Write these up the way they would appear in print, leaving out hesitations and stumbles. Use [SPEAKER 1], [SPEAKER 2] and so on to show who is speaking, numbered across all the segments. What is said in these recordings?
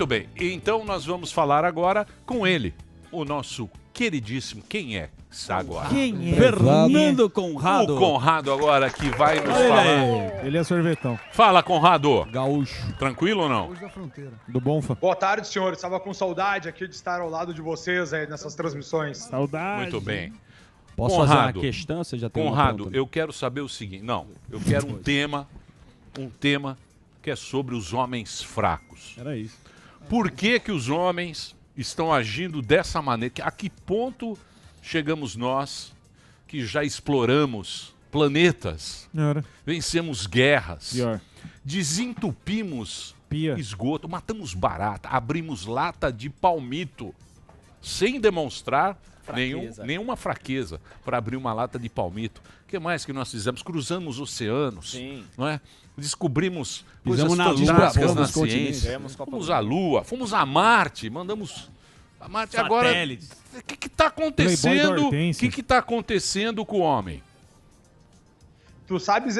[SPEAKER 1] Muito bem, então nós vamos falar agora com ele, o nosso queridíssimo, quem é? Agora.
[SPEAKER 2] Quem é? Fernando Conrado.
[SPEAKER 1] O Conrado agora que vai nos falar.
[SPEAKER 3] Ele é sorvetão.
[SPEAKER 1] Fala, Conrado.
[SPEAKER 2] Gaúcho.
[SPEAKER 1] Tranquilo ou não?
[SPEAKER 3] Hoje da fronteira. Do Bonfa.
[SPEAKER 4] Boa tarde, senhores. Estava com saudade aqui de estar ao lado de vocês aí nessas transmissões.
[SPEAKER 3] Saudade.
[SPEAKER 1] Muito bem.
[SPEAKER 2] Posso
[SPEAKER 1] Conrado,
[SPEAKER 2] fazer uma questão? Você já tem uma
[SPEAKER 1] Conrado,
[SPEAKER 2] pronta?
[SPEAKER 1] eu quero saber o seguinte. Não, eu quero um tema que é sobre os homens fracos.
[SPEAKER 3] Era isso.
[SPEAKER 1] Por que que os homens estão agindo dessa maneira? A que ponto chegamos nós que já exploramos planetas,
[SPEAKER 3] Era.
[SPEAKER 1] vencemos guerras,
[SPEAKER 3] Pior.
[SPEAKER 1] desentupimos
[SPEAKER 3] Pia.
[SPEAKER 1] esgoto, matamos barata, abrimos lata de palmito, sem demonstrar nenhuma fraqueza para abrir uma lata de palmito. O que mais que nós fizemos? Cruzamos oceanos, não é? Descobrimos coisas
[SPEAKER 2] na Lua,
[SPEAKER 1] fantásticas na
[SPEAKER 2] fomos
[SPEAKER 1] ciência. Fomos à Lua, fomos a Marte, mandamos a Marte. Agora,
[SPEAKER 2] Satélites.
[SPEAKER 1] o que está acontecendo?
[SPEAKER 3] Playboy da
[SPEAKER 1] O
[SPEAKER 3] Hortência.
[SPEAKER 1] que está acontecendo com o homem?
[SPEAKER 4] Tu sabes,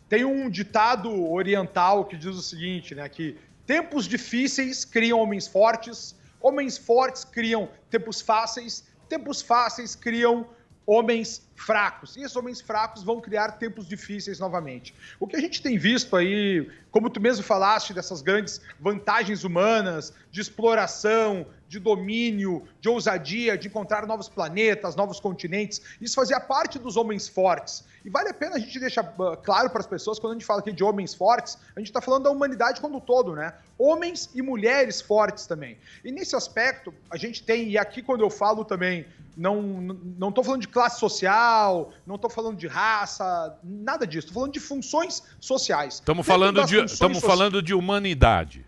[SPEAKER 4] tem um ditado oriental que diz o seguinte, né? Que tempos difíceis criam homens fortes criam tempos fáceis criam homens fracos. E esses homens fracos vão criar tempos difíceis novamente. O que a gente tem visto aí, como tu mesmo falaste, dessas grandes vantagens humanas, de exploração, de domínio, de ousadia, de encontrar novos planetas, novos continentes, isso fazia parte dos homens fortes. E vale a pena a gente deixar claro para as pessoas, quando a gente fala aqui de homens fortes, a gente está falando da humanidade como um todo, né? Homens e mulheres fortes também. E nesse aspecto, a gente tem, e aqui quando eu falo também, não estou falando de classe social, não estou falando de raça, nada disso. Estou falando de funções sociais.
[SPEAKER 1] Estamos falando de humanidade.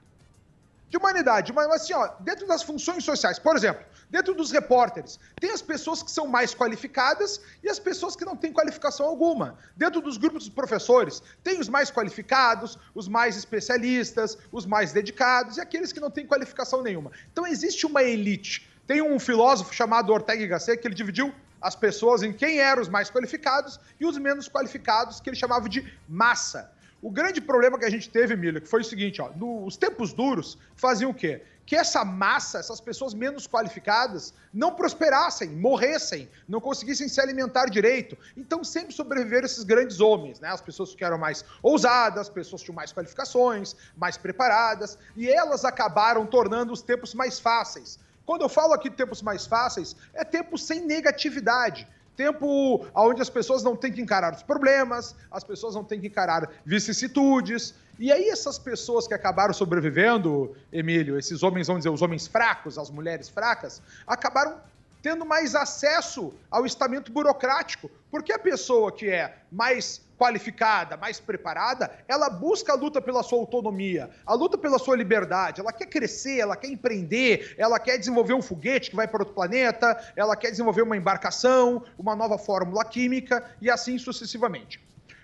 [SPEAKER 4] De humanidade, mas assim, ó, dentro das funções sociais, por exemplo, dentro dos repórteres, tem as pessoas que são mais qualificadas e as pessoas que não têm qualificação alguma. Dentro dos grupos dos professores, tem os mais qualificados, os mais especialistas, os mais dedicados e aqueles que não têm qualificação nenhuma. Então existe uma elite. Tem um filósofo chamado Ortega y Gasset que ele dividiu as pessoas em quem eram os mais qualificados e os menos qualificados, que ele chamava de massa. O grande problema que a gente teve, Emílio, que foi o seguinte, ó, nos tempos duros, faziam o quê? Que essa massa, essas pessoas menos qualificadas, não prosperassem, morressem, não conseguissem se alimentar direito. Então sempre sobreviveram esses grandes homens, né? As pessoas que eram mais ousadas, as pessoas que tinham mais qualificações, mais preparadas, e elas acabaram tornando os tempos mais fáceis. Quando eu falo aqui de tempos mais fáceis, é tempo sem negatividade. Tempo onde as pessoas não têm que encarar os problemas, as pessoas não têm que encarar vicissitudes. E aí essas pessoas que acabaram sobrevivendo, Emílio, esses homens, vamos dizer, os homens fracos, as mulheres fracas, acabaram tendo mais acesso ao estamento burocrático. Porque a pessoa que é mais qualificada, mais preparada, ela busca a luta pela sua autonomia, a luta pela sua liberdade, ela quer crescer, ela quer empreender, ela quer desenvolver um foguete que vai para outro planeta, ela quer desenvolver uma embarcação, uma nova fórmula química e assim sucessivamente.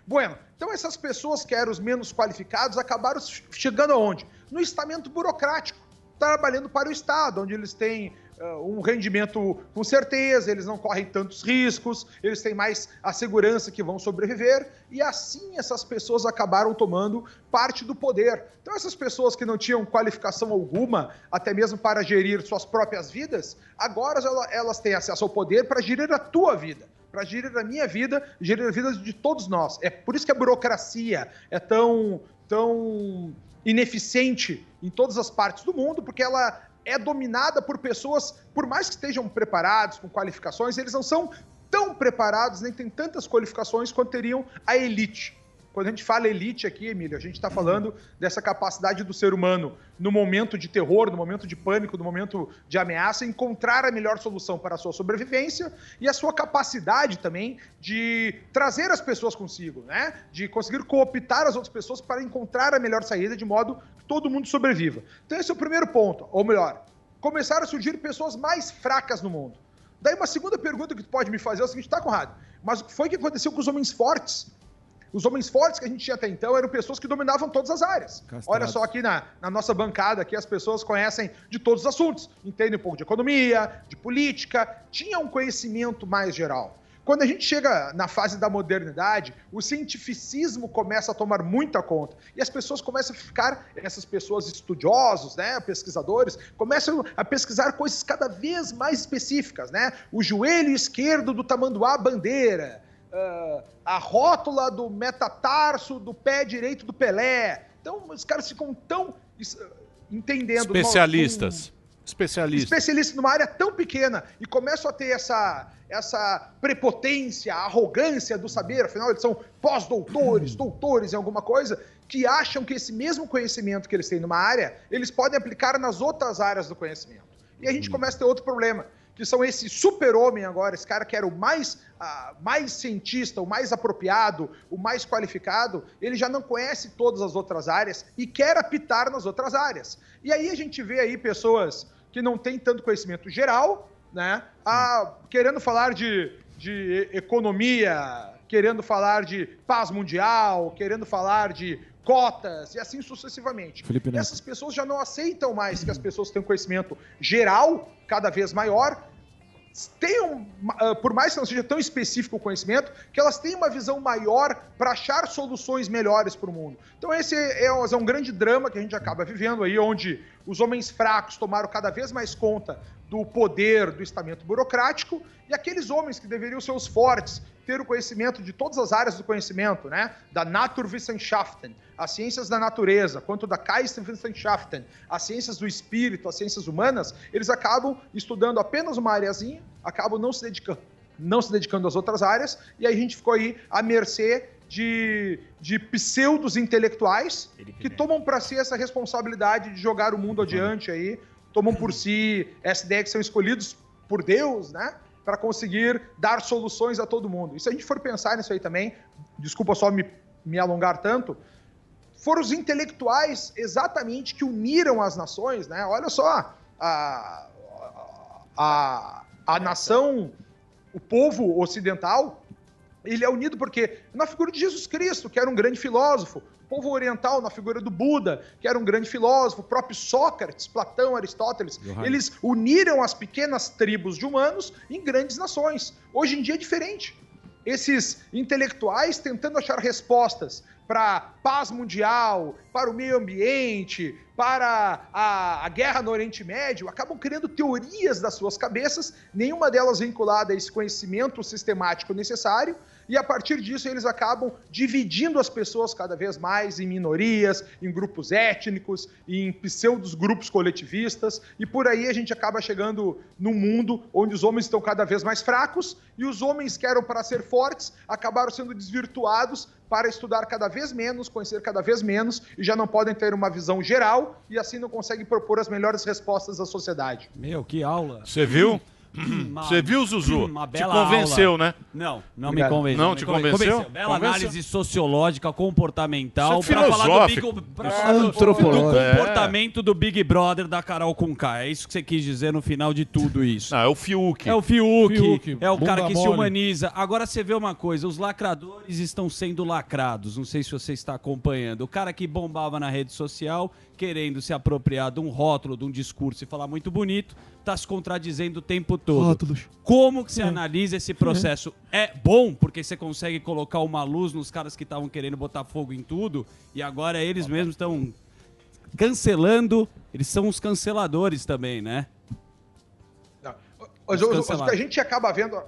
[SPEAKER 4] Bueno, então essas pessoas que eram os menos qualificados acabaram chegando aonde? No estamento burocrático, trabalhando para o Estado, onde eles têm um rendimento com certeza, eles não correm tantos riscos, eles têm mais a segurança que vão sobreviver, e assim essas pessoas acabaram tomando parte do poder. Então essas pessoas que não tinham qualificação alguma, até mesmo para gerir suas próprias vidas, agora elas têm acesso ao poder para gerir a tua vida, para gerir a minha vida, gerir a vida de todos nós. É por isso que a burocracia é tão ineficiente em todas as partes do mundo, porque ela é dominada por pessoas, por mais que estejam preparados, com qualificações, eles não são tão preparados, nem têm tantas qualificações quanto teriam a elite. Quando a gente fala elite aqui, Emílio, a gente está falando dessa capacidade do ser humano, no momento de terror, no momento de pânico, no momento de ameaça, encontrar a melhor solução para a sua sobrevivência e a sua capacidade também de trazer as pessoas consigo, né? De conseguir cooptar as outras pessoas para encontrar a melhor saída de modo que todo mundo sobreviva. Então esse é o primeiro ponto, ou melhor, começaram a surgir pessoas mais fracas no mundo. Daí uma segunda pergunta que tu pode me fazer é o seguinte, tá, Conrado, mas o que foi que aconteceu com os homens fortes? Os homens fortes que a gente tinha até então eram pessoas que dominavam todas as áreas. Castrados. Olha só aqui na nossa bancada, aqui as pessoas conhecem de todos os assuntos, entendem um pouco de economia, de política, tinham um conhecimento mais geral. quando a gente chega na fase da modernidade, o cientificismo começa a tomar muita conta. E as pessoas começam a ficar, essas pessoas estudiosos, né, pesquisadores, começam a pesquisar coisas cada vez mais específicas, né? O joelho esquerdo do tamanduá bandeira, a rótula do metatarso do pé direito do Pelé. Então, os caras ficam tão entendendo... Especialistas numa área tão pequena e começam a ter essa prepotência, arrogância do saber, afinal eles são pós-doutores, doutores em alguma coisa, que acham que esse mesmo conhecimento que eles têm numa área, eles podem aplicar nas outras áreas do conhecimento. E a gente começa a ter outro problema, que são esse super-homem agora, esse cara que era o mais cientista, o mais apropriado, o mais qualificado, ele já não conhece todas as outras áreas e quer apitar nas outras áreas. E aí a gente vê aí pessoas que não têm tanto conhecimento geral, né, querendo falar de economia, querendo falar de paz mundial, querendo falar de cotas e assim sucessivamente. E essas pessoas já não aceitam mais que as pessoas tenham conhecimento geral, cada vez maior, tenham, por mais que não seja tão específico o conhecimento, que elas tenham uma visão maior para achar soluções melhores para o mundo. Então esse é um grande drama que a gente acaba vivendo aí, onde os homens fracos tomaram cada vez mais conta do poder do estamento burocrático e aqueles homens que deveriam ser os fortes, ter o conhecimento de todas as áreas do conhecimento, né? Da Naturwissenschaften, as ciências da natureza, quanto da Geisteswissenschaften, as ciências do espírito, as ciências humanas, eles acabam estudando apenas uma areazinha, acabam não se dedicando às outras áreas, e aí a gente ficou aí à mercê de pseudos intelectuais que tomam para si essa responsabilidade de jogar o mundo adiante aí, tomam por si essa ideia que são escolhidos por Deus, né, para conseguir dar soluções a todo mundo. E se a gente for pensar nisso aí também, desculpa só me alongar tanto, foram os intelectuais exatamente que uniram as nações, né? Olha só, a nação, o povo ocidental, ele é unido porque na figura de Jesus Cristo, que era um grande filósofo, o povo oriental na figura do Buda, que era um grande filósofo, o próprio Sócrates, Platão, Aristóteles, eles uniram as pequenas tribos de humanos em grandes nações. Hoje em dia é diferente. Esses intelectuais tentando achar respostas para paz mundial, para o meio ambiente, para a guerra no Oriente Médio, acabam criando teorias das suas cabeças, nenhuma delas vinculada a esse conhecimento sistemático necessário, e a partir disso eles acabam dividindo as pessoas cada vez mais em minorias, em grupos étnicos, em pseudos grupos coletivistas, e por aí a gente acaba chegando num mundo onde os homens estão cada vez mais fracos e os homens que eram para ser fortes acabaram sendo desvirtuados para estudar cada vez menos, conhecer cada vez menos e já não podem ter uma visão geral e assim não conseguem propor as melhores respostas à sociedade.
[SPEAKER 2] Meu, que aula!
[SPEAKER 1] Você viu? Você viu, Zuzu?
[SPEAKER 2] Uma
[SPEAKER 1] te
[SPEAKER 2] bela
[SPEAKER 1] convenceu,
[SPEAKER 2] aula.
[SPEAKER 1] né?
[SPEAKER 2] Não me convenceu.
[SPEAKER 1] Não te convenceu?
[SPEAKER 2] Bela análise sociológica, comportamental.
[SPEAKER 1] Isso é filosófico.
[SPEAKER 2] Pra falar do comportamento do Big Brother da Carol Conká. É isso que você quis dizer no final de tudo isso.
[SPEAKER 1] Não, é o Fiuk.
[SPEAKER 2] É o Fiuk. É o cara que se humaniza. Agora você vê uma coisa, os lacradores estão sendo lacrados. Não sei se você está acompanhando. O cara que bombava na rede social, querendo se apropriar de um rótulo, de um discurso e falar muito bonito, está se contradizendo o tempo todo.
[SPEAKER 3] Rótulos.
[SPEAKER 2] Como que você analisa esse processo? É bom, porque você consegue colocar uma luz nos caras que estavam querendo botar fogo em tudo, e agora eles mesmos estão cancelando, eles são os canceladores também, né?
[SPEAKER 4] O que a gente acaba vendo...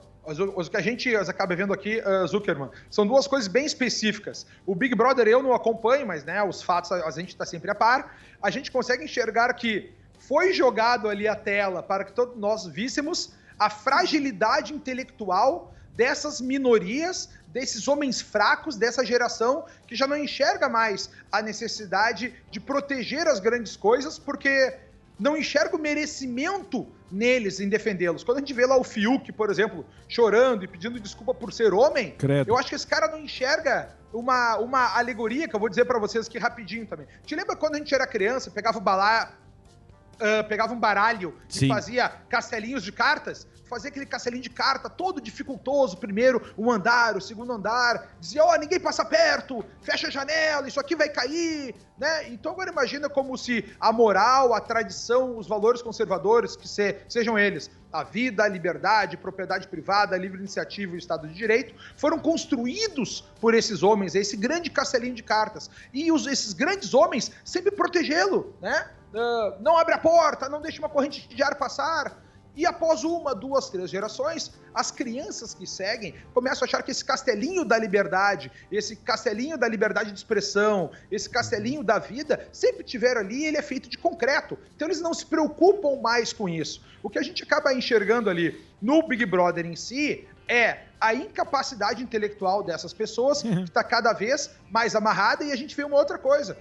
[SPEAKER 4] O que a gente acaba vendo aqui, Zuckerman, são duas coisas bem específicas. O Big Brother eu não acompanho, mas né, os fatos a gente está sempre a par. A gente consegue enxergar que foi jogado ali a tela para que todos nós víssemos a fragilidade intelectual dessas minorias, desses homens fracos, dessa geração que já não enxerga mais a necessidade de proteger as grandes coisas, porque não enxerga o merecimento neles em defendê-los. Quando a gente vê lá o Fiuk, por exemplo, chorando e pedindo desculpa por ser homem, eu acho que esse cara não enxerga uma alegoria, que eu vou dizer pra vocês aqui rapidinho também. Te lembra quando a gente era criança, pegava um baralho e fazia castelinhos de cartas? fazia aquele castelinho de carta todo dificultoso, primeiro um andar, o segundo andar, dizia, ó, ninguém passa perto, fecha a janela, isso aqui vai cair, né? Então agora imagina como se a moral, a tradição, os valores conservadores, que sejam eles a vida, a liberdade, propriedade privada, a livre iniciativa e o Estado de Direito, foram construídos por esses homens, esse grande castelinho de cartas. E esses grandes homens sempre protegê-lo, né? Não abre a porta, não deixe uma corrente de ar passar. E após 1, 2, 3 gerações, as crianças que seguem começam a achar que esse castelinho da liberdade, esse castelinho da liberdade de expressão, esse castelinho da vida, sempre tiveram ali, ele é feito de concreto. Então eles não se preocupam mais com isso. O que a gente acaba enxergando ali no Big Brother em si é a incapacidade intelectual dessas pessoas, que está cada vez mais amarrada, e a gente vê uma outra coisa,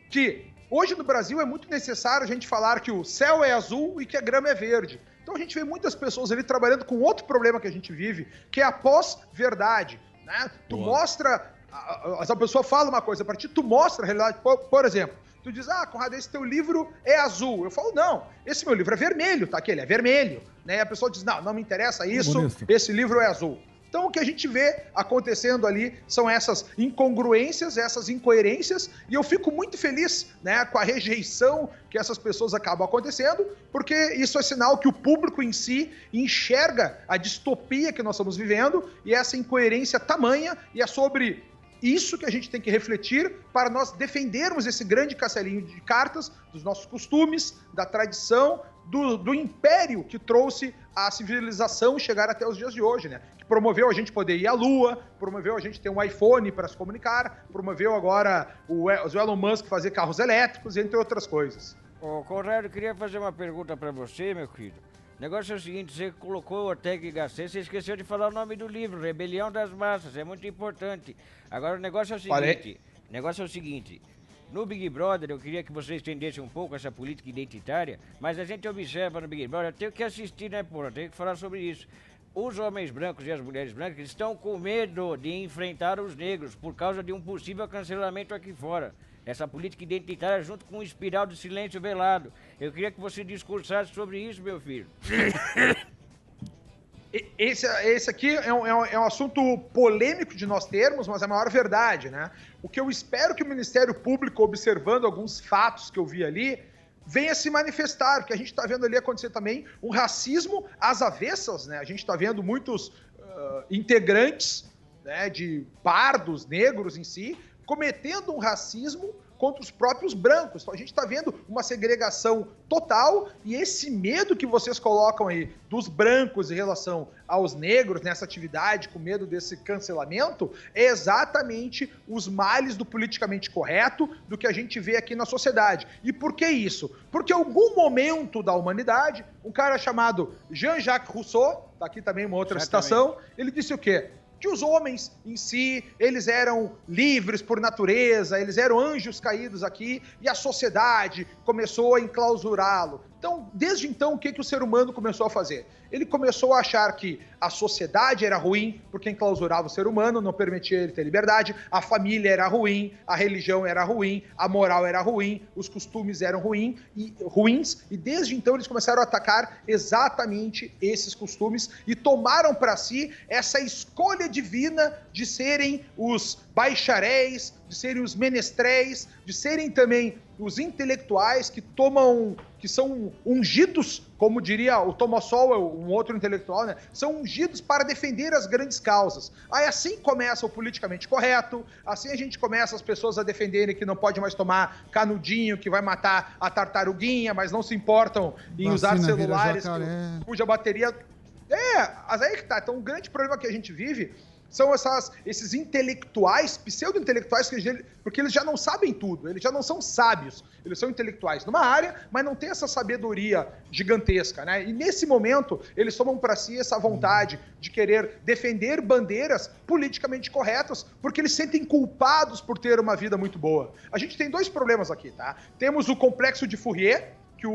[SPEAKER 4] que hoje no Brasil é muito necessário a gente falar que o céu é azul e que a grama é verde. Então a gente vê muitas pessoas ali trabalhando com outro problema que a gente vive, que é a pós-verdade, né? Tu mostra, a pessoa fala uma coisa para ti, tu mostra a realidade. Por exemplo, tu diz, Conrado, esse teu livro é azul. Eu falo, não, esse meu livro é vermelho, tá aqui, ele é vermelho. Né? E a pessoa diz, não me interessa isso, esse livro é azul. Então, o que a gente vê acontecendo ali são essas incongruências, essas incoerências, e eu fico muito feliz, né, com a rejeição que essas pessoas acabam acontecendo, porque isso é sinal que o público em si enxerga a distopia que nós estamos vivendo e essa incoerência tamanha, e é sobre isso que a gente tem que refletir para nós defendermos esse grande castelinho de cartas dos nossos costumes, da tradição, do império que trouxe a civilização chegar até os dias de hoje, né? Que promoveu a gente poder ir à Lua, promoveu a gente ter um iPhone para se comunicar, promoveu agora o Elon Musk fazer carros elétricos, entre outras coisas.
[SPEAKER 3] Ô, Conrado, eu queria fazer uma pergunta para você, meu querido. O negócio é o seguinte, você colocou Ortega y Gasset, você esqueceu de falar o nome do livro, Rebelião das Massas, é muito importante. Agora o negócio é o seguinte, no Big Brother eu queria que você estendesse um pouco essa política identitária, mas a gente observa no Big Brother, tem que assistir, né, porra, tem que falar sobre isso. Os homens brancos e as mulheres brancas estão com medo de enfrentar os negros por causa de um possível cancelamento aqui fora. Essa política identitária junto com o espiral do silêncio velado. Eu queria que você discursasse sobre isso, meu filho.
[SPEAKER 4] Esse aqui é um assunto polêmico de nós termos, mas é a maior verdade, né? O que eu espero que o Ministério Público, observando alguns fatos que eu vi ali, venha se manifestar, porque a gente está vendo ali acontecer também um racismo às avessas, né? A gente está vendo muitos integrantes, né, de pardos, negros em si, cometendo um racismo contra os próprios brancos. Então a gente está vendo uma segregação total e esse medo que vocês colocam aí dos brancos em relação aos negros nessa atividade, com medo desse cancelamento, é exatamente os males do politicamente correto, do que a gente vê aqui na sociedade. E por que isso? Porque em algum momento da humanidade, um cara chamado Jean-Jacques Rousseau, tá aqui também uma outra citação, ele disse o quê? Que os homens em si, eles eram livres por natureza, eles eram anjos caídos aqui, e a sociedade começou a enclausurá-lo. Então, desde então, o que o ser humano começou a fazer? Ele começou a achar que a sociedade era ruim, porque enclausurava o ser humano, não permitia ele ter liberdade, a família era ruim, a religião era ruim, a moral era ruim, os costumes eram ruins, e desde então eles começaram a atacar exatamente esses costumes e tomaram para si essa escolha divina de serem os bacharéis, de serem os menestréis, de serem também os intelectuais que são ungidos, como diria o Thomas Sowell, um outro intelectual, né? São ungidos para defender as grandes causas. Aí assim começa o politicamente correto, assim a gente começa as pessoas a defenderem que não pode mais tomar canudinho, que vai matar a tartaruguinha, mas não se importam em usar celulares cuja bateria... Mas aí que tá. Então o grande problema que a gente vive são esses intelectuais, pseudo-intelectuais, porque eles já não sabem tudo, eles já não são sábios, eles são intelectuais numa área, mas não tem essa sabedoria gigantesca, né? E nesse momento, eles tomam para si essa vontade de querer defender bandeiras politicamente corretas, porque eles sentem culpados por ter uma vida muito boa. A gente tem dois problemas aqui, tá? Temos o complexo de Fourier, que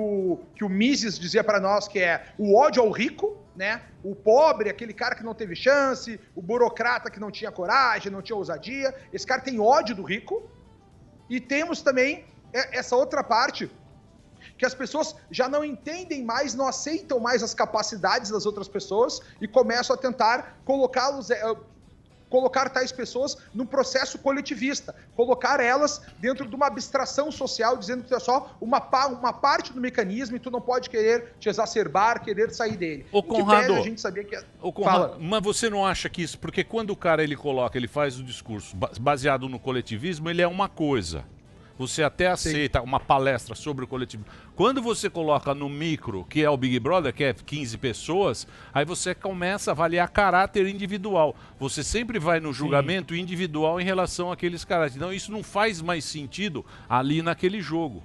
[SPEAKER 4] o Mises dizia para nós que é o ódio ao rico, né? O pobre, aquele cara que não teve chance, o burocrata que não tinha coragem, não tinha ousadia, esse cara tem ódio do rico. E temos também essa outra parte, que as pessoas já não entendem mais, não aceitam mais as capacidades das outras pessoas e começam a tentar colocar tais pessoas num processo coletivista, colocar elas dentro de uma abstração social, dizendo que é só uma parte do mecanismo e tu não pode querer te exacerbar, querer sair dele.
[SPEAKER 1] Ô, Conrado,
[SPEAKER 4] a gente sabia que...
[SPEAKER 1] Conrado, mas você não acha que isso... Porque quando o cara ele faz o discurso baseado no coletivismo, ele é uma coisa. Você até aceita uma palestra sobre o coletivo. Quando você coloca no micro, que é o Big Brother, que é 15 pessoas, aí você começa a avaliar caráter individual. Você sempre vai no julgamento individual em relação àqueles caras. Então isso não faz mais sentido ali naquele jogo.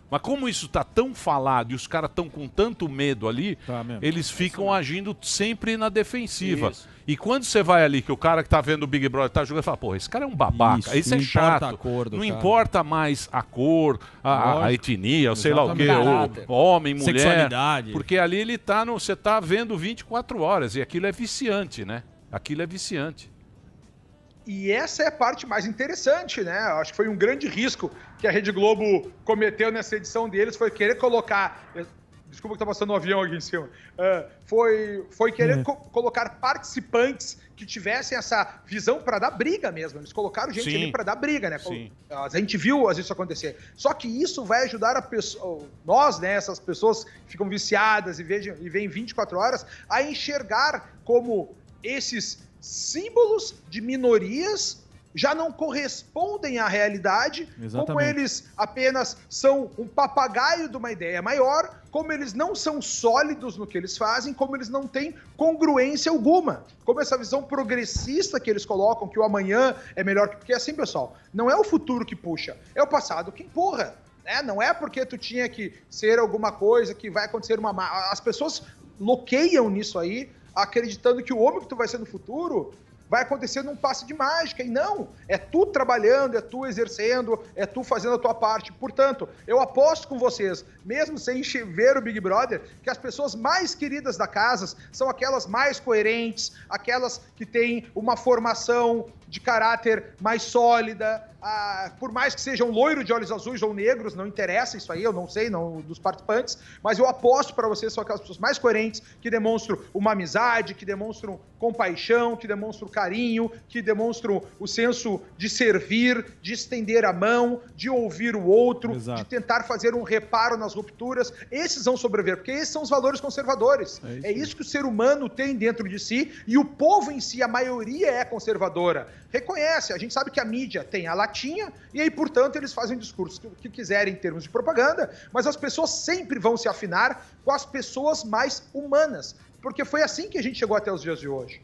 [SPEAKER 1] Mas como isso está tão falado e os caras estão com tanto medo ali, eles ficam agindo sempre na defensiva. Isso. E quando você vai ali, que o cara que tá vendo o Big Brother tá jogando, fala, porra, esse cara é um babaca, isso é chato. A cor do não cara. Importa mais a cor, a etnia, sei lá o quê, o homem, mulher. Sexualidade. Porque ali ele tá você tá vendo 24 horas e aquilo é viciante, né? Aquilo é viciante.
[SPEAKER 4] E essa é a parte mais interessante, né? Acho que foi um grande risco que a Rede Globo cometeu nessa edição deles, foi querer colocar... Desculpa que tá passando um avião aqui em cima. Foi querer colocar participantes que tivessem essa visão para dar briga mesmo. Eles colocaram gente ali para dar briga, né? Sim. A gente viu isso acontecer. Só que isso vai ajudar a pessoa, nós, né, essas pessoas que ficam viciadas e veem 24 horas, a enxergar como esses símbolos de minorias já não correspondem à realidade, como eles apenas são um papagaio de uma ideia maior, como eles não são sólidos no que eles fazem, como eles não têm congruência alguma, como essa visão progressista que eles colocam, que o amanhã é melhor, porque assim, pessoal, não é o futuro que puxa, é o passado que empurra. Não é porque tu tinha que ser alguma coisa que vai acontecer as pessoas loqueiam nisso aí, acreditando que o homem que tu vai ser no futuro vai acontecer num passe de mágica. E não, é tu trabalhando, é tu exercendo, é tu fazendo a tua parte. Portanto, eu aposto com vocês, mesmo sem ver o Big Brother, que as pessoas mais queridas da casa são aquelas mais coerentes, aquelas que têm uma formação de caráter mais sólida, por mais que sejam loiro de olhos azuis ou negros, não interessa isso aí, eu não sei, não dos participantes, mas eu aposto para vocês são aquelas pessoas mais coerentes, que demonstram uma amizade, que demonstram compaixão, que demonstram carinho, que demonstram o senso de servir, de estender a mão, de ouvir o outro, de tentar fazer um reparo nas rupturas. Esses vão sobreviver, porque esses são os valores conservadores. É isso que o ser humano tem dentro de si, e o povo em si, a maioria é conservadora. Reconhece, a gente sabe que a mídia tem a latinha, e aí, portanto, eles fazem o discurso que quiserem em termos de propaganda, mas as pessoas sempre vão se afinar com as pessoas mais humanas, porque foi assim que a gente chegou até os dias de hoje.